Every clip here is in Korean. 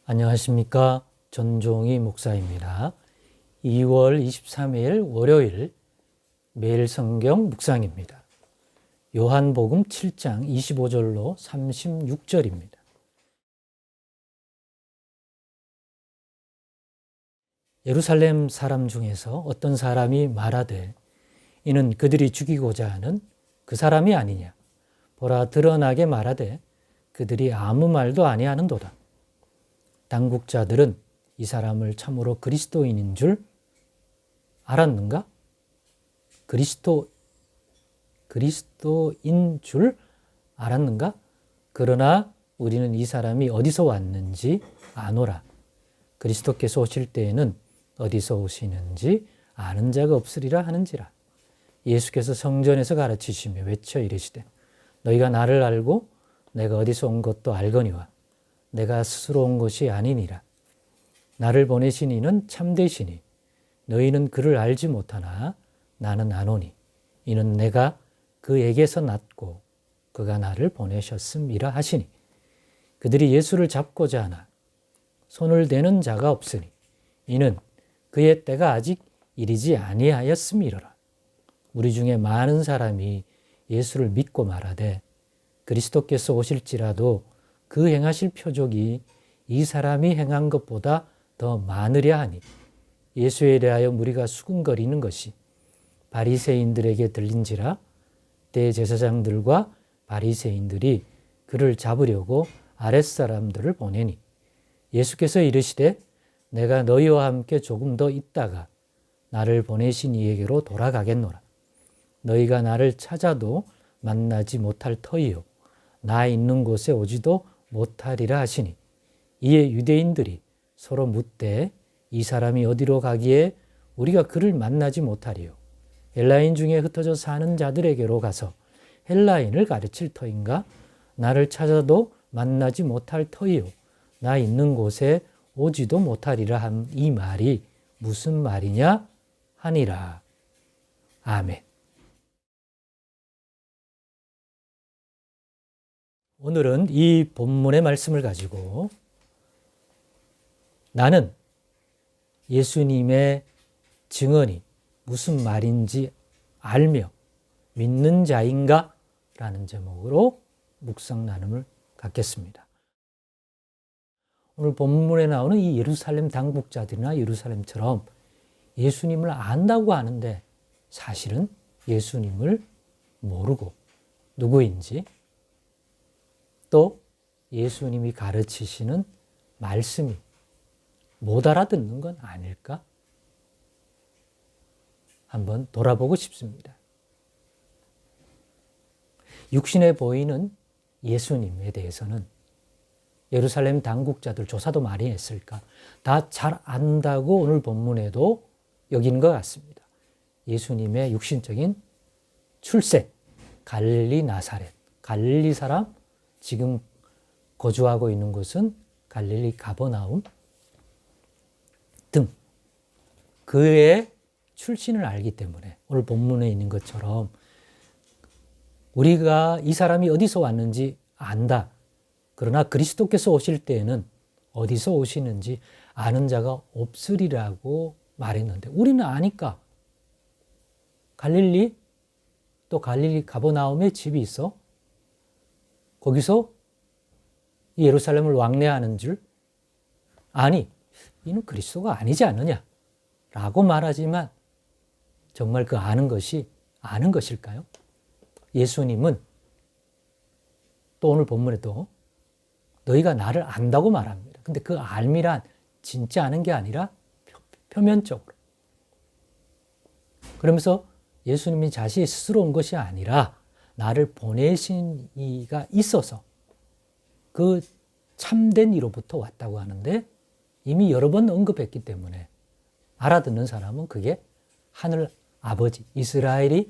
안녕하십니까. 전종희 목사입니다. 2월 23일 월요일 매일 성경 묵상입니다. 요한복음 7장 25절로 36절입니다. 예루살렘 사람 중에서 어떤 사람이 말하되 이는 그들이 죽이고자 하는 그 사람이 아니냐. 보라 드러나게 말하되 그들이 아무 말도 아니하는도다. 당국자들은 이 사람을 참으로 그리스도인인 줄 알았는가? 그리스도인 줄 알았는가? 그러나 우리는 이 사람이 어디서 왔는지 아노라. 그리스도께서 오실 때에는 어디서 오시는지 아는 자가 없으리라 하는지라. 예수께서 성전에서 가르치시며 외쳐 이르시되 너희가 나를 알고 내가 어디서 온 것도 알거니와 내가 스스로 온 것이 아니니라. 나를 보내신 이는 참되시니 너희는 그를 알지 못하나 나는 아노니 이는 내가 그에게서 났고 그가 나를 보내셨음이라 하시니 그들이 예수를 잡고자 하나 손을 대는 자가 없으니 이는 그의 때가 아직 이르지 아니하였음이로라. 우리 중에 많은 사람이 예수를 믿고 말하되 그리스도께서 오실지라도 그 행하실 표적이 이 사람이 행한 것보다 더 많으랴 하니 예수에 대하여 무리가 수군거리는 것이 바리새인들에게 들린지라. 대제사장들과 바리새인들이 그를 잡으려고 아랫사람들을 보내니 예수께서 이르시되 내가 너희와 함께 조금 더 있다가 나를 보내신 이에게로 돌아가겠노라. 너희가 나를 찾아도 만나지 못할 터이요 나 있는 곳에 오지도 못하리라 하시니 이에 유대인들이 서로 묻되 이 사람이 어디로 가기에 우리가 그를 만나지 못하리요. 헬라인 중에 흩어져 사는 자들에게로 가서 헬라인을 가르칠 터인가? 나를 찾아도 만나지 못할 터이요 나 있는 곳에 오지도 못하리라 한 이 말이 무슨 말이냐 하니라. 아멘. 오늘은 이 본문의 말씀을 가지고 나는 예수님의 증언이 무슨 말인지 알며 믿는 자인가? 라는 제목으로 묵상 나눔을 갖겠습니다. 오늘 본문에 나오는 이 예루살렘 당국자들이나 예루살렘처럼 예수님을 안다고 하는데 사실은 예수님을 모르고 누구인지 또 예수님이 가르치시는 말씀이 못 알아듣는 건 아닐까? 한번 돌아보고 싶습니다. 육신에 보이는 예수님에 대해서는 예루살렘 당국자들 조사도 많이 했을까? 다 잘 안다고 오늘 본문에도 여기는 것 같습니다. 예수님의 육신적인 출생, 갈릴리 나사렛, 갈릴리 사람, 지금 거주하고 있는 곳은 갈릴리 가버나움 등 그의 출신을 알기 때문에 오늘 본문에 있는 것처럼 우리가 이 사람이 어디서 왔는지 안다. 그러나 그리스도께서 오실 때에는 어디서 오시는지 아는 자가 없으리라고 말했는데 우리는 아니까 갈릴리 또 갈릴리 가버나움에 집이 있어 거기서 예루살렘을 왕래하는 줄 아니 이는 그리스도가 아니지 않느냐 라고 말하지만 정말 그 아는 것이 아는 것일까요? 예수님은 또 오늘 본문에도 너희가 나를 안다고 말합니다. 근데 그 알미란 진짜 아는 게 아니라 표면적으로. 그러면서 예수님이 자신이 스스로 온 것이 아니라 나를 보내신 이가 있어서 그 참된 이로부터 왔다고 하는데 이미 여러 번 언급했기 때문에 알아듣는 사람은 그게 하늘 아버지, 이스라엘이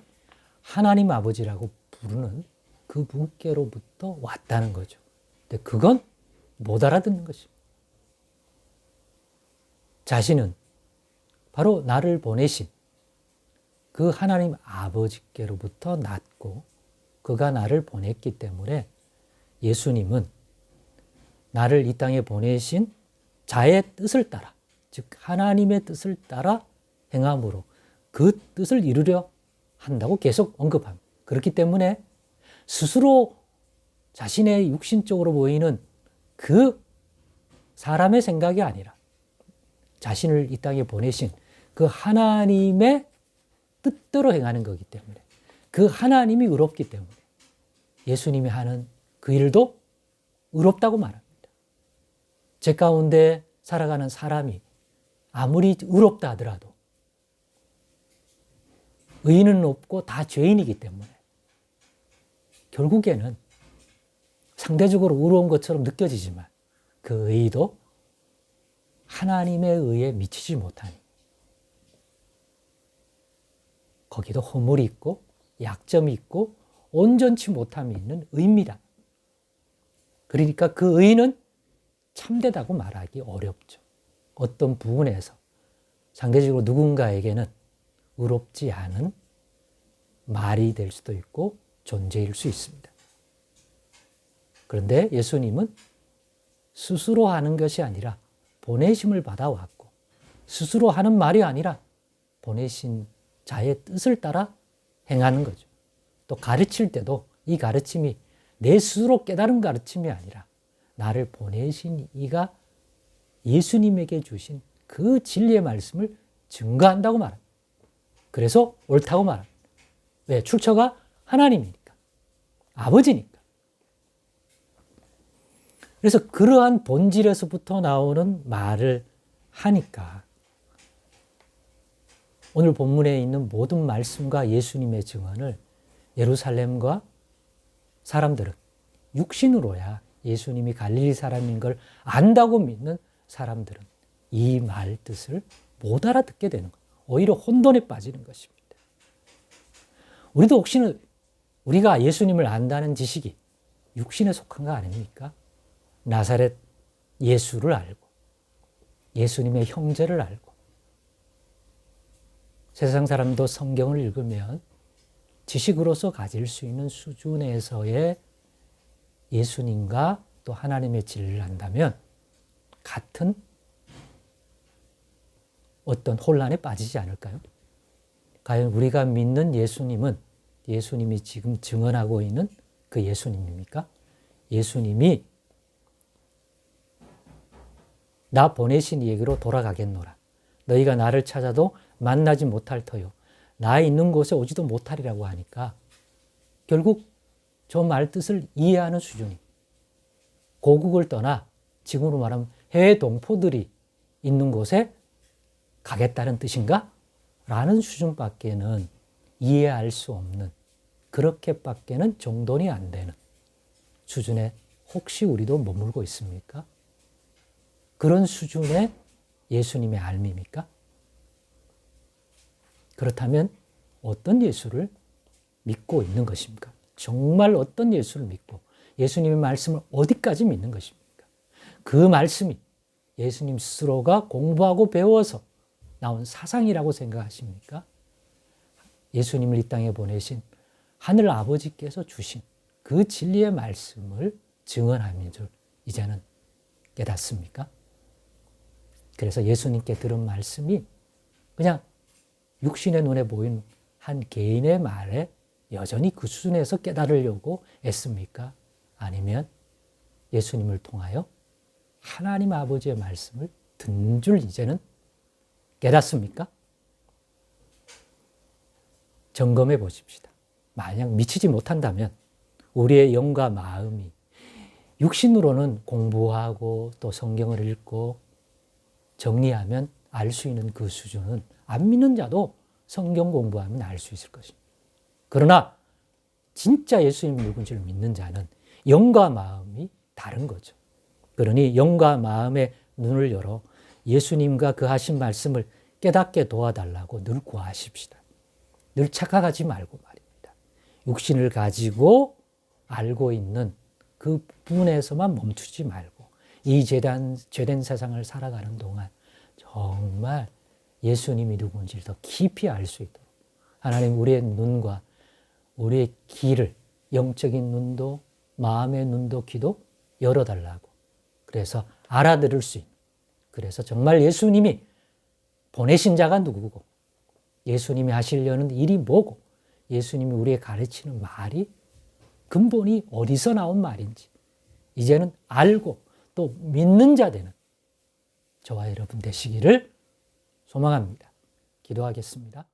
하나님 아버지라고 부르는 그 분께로부터 왔다는 거죠. 근데 그건 못 알아듣는 것입니다. 자신은 바로 나를 보내신 그 하나님 아버지께로부터 났고 그가 나를 보냈기 때문에 예수님은 나를 이 땅에 보내신 자의 뜻을 따라, 즉 하나님의 뜻을 따라 행함으로 그 뜻을 이루려 한다고 계속 언급합니다. 그렇기 때문에 스스로 자신의 육신적으로 보이는 그 사람의 생각이 아니라 자신을 이 땅에 보내신 그 하나님의 뜻대로 행하는 거기 때문에, 그 하나님이 의롭기 때문에 예수님이 하는 그 일도 의롭다고 말합니다. 제 가운데 살아가는 사람이 아무리 의롭다 하더라도 의인은 없고 다 죄인이기 때문에 결국에는 상대적으로 의로운 것처럼 느껴지지만 그 의도 하나님의 의에 미치지 못하니 거기도 허물이 있고 약점이 있고 온전치 못함이 있는 의입니다. 그러니까 그 의는 참되다고 말하기 어렵죠. 어떤 부분에서 상대적으로 누군가에게는 의롭지 않은 말이 될 수도 있고 존재일 수 있습니다. 그런데 예수님은 스스로 하는 것이 아니라 보내심을 받아왔고, 스스로 하는 말이 아니라 보내신 자의 뜻을 따라 행하는 거죠. 또 가르칠 때도 이 가르침이 내 스스로 깨달은 가르침이 아니라 나를 보내신 이가 예수님에게 주신 그 진리의 말씀을 증거한다고 말합니다. 그래서 옳다고 말합니다. 왜? 출처가 하나님이니까. 아버지니까. 그래서 그러한 본질에서부터 나오는 말을 하니까 오늘 본문에 있는 모든 말씀과 예수님의 증언을 예루살렘과 사람들은 육신으로야 예수님이 갈릴리 사람인 걸 안다고 믿는 사람들은 이 말 뜻을 못 알아듣게 되는 거예요. 오히려 혼돈에 빠지는 것입니다. 우리도 혹시나 우리가 예수님을 안다는 지식이 육신에 속한 거 아닙니까? 나사렛 예수를 알고 예수님의 형제를 알고 세상 사람도 성경을 읽으면 지식으로서 가질 수 있는 수준에서의 예수님과 또 하나님의 진리를 안다면 같은 어떤 혼란에 빠지지 않을까요? 과연 우리가 믿는 예수님은 예수님이 지금 증언하고 있는 그 예수님입니까? 예수님이 나 보내신 이에게로 돌아가겠노라. 너희가 나를 찾아도 만나지 못할 터요. 나 있는 곳에 오지도 못하리라고 하니까 결국 저 말 뜻을 이해하는 수준이 고국을 떠나 지금으로 말하면 해외 동포들이 있는 곳에 가겠다는 뜻인가? 라는 수준밖에는 이해할 수 없는, 그렇게밖에는 정돈이 안 되는 수준에 혹시 우리도 머물고 있습니까? 그런 수준의 예수님의 알미입니까? 그렇다면 어떤 예수를 믿고 있는 것입니까? 정말 어떤 예수를 믿고 예수님의 말씀을 어디까지 믿는 것입니까? 그 말씀이 예수님 스스로가 공부하고 배워서 나온 사상이라고 생각하십니까? 예수님을 이 땅에 보내신 하늘 아버지께서 주신 그 진리의 말씀을 증언하는 줄 이제는 깨닫습니까? 그래서 예수님께 들은 말씀이 그냥 육신의 눈에 보이는 한 개인의 말에 여전히 그 수준에서 깨달으려고 애씁니까? 아니면 예수님을 통하여 하나님 아버지의 말씀을 듣는 줄 이제는 깨닫습니까? 점검해 보십시다. 만약 미치지 못한다면 우리의 영과 마음이 육신으로는 공부하고 또 성경을 읽고 정리하면 알 수 있는 그 수준은 안 믿는 자도 성경 공부하면 알 수 있을 것입니다. 그러나 진짜 예수님 누군지를 믿는 자는 영과 마음이 다른 거죠. 그러니 영과 마음의 눈을 열어 예수님과 그 하신 말씀을 깨닫게 도와달라고 늘 구하십시다. 늘 착각하지 말고 말입니다. 육신을 가지고 알고 있는 그 부분에서만 멈추지 말고 이 죄된 세상을 살아가는 동안 정말 예수님이 누군지를 더 깊이 알 수 있도록 하나님 우리의 눈과 우리의 귀를 영적인 눈도 마음의 눈도 귀도 열어달라고 그래서 알아들을 수 있는 그래서 정말 예수님이 보내신 자가 누구고, 예수님이 하시려는 일이 뭐고, 예수님이 우리에게 가르치는 말이 근본이 어디서 나온 말인지 이제는 알고 또 믿는 자 되는 저와 여러분 되시기를 소망합니다. 기도하겠습니다.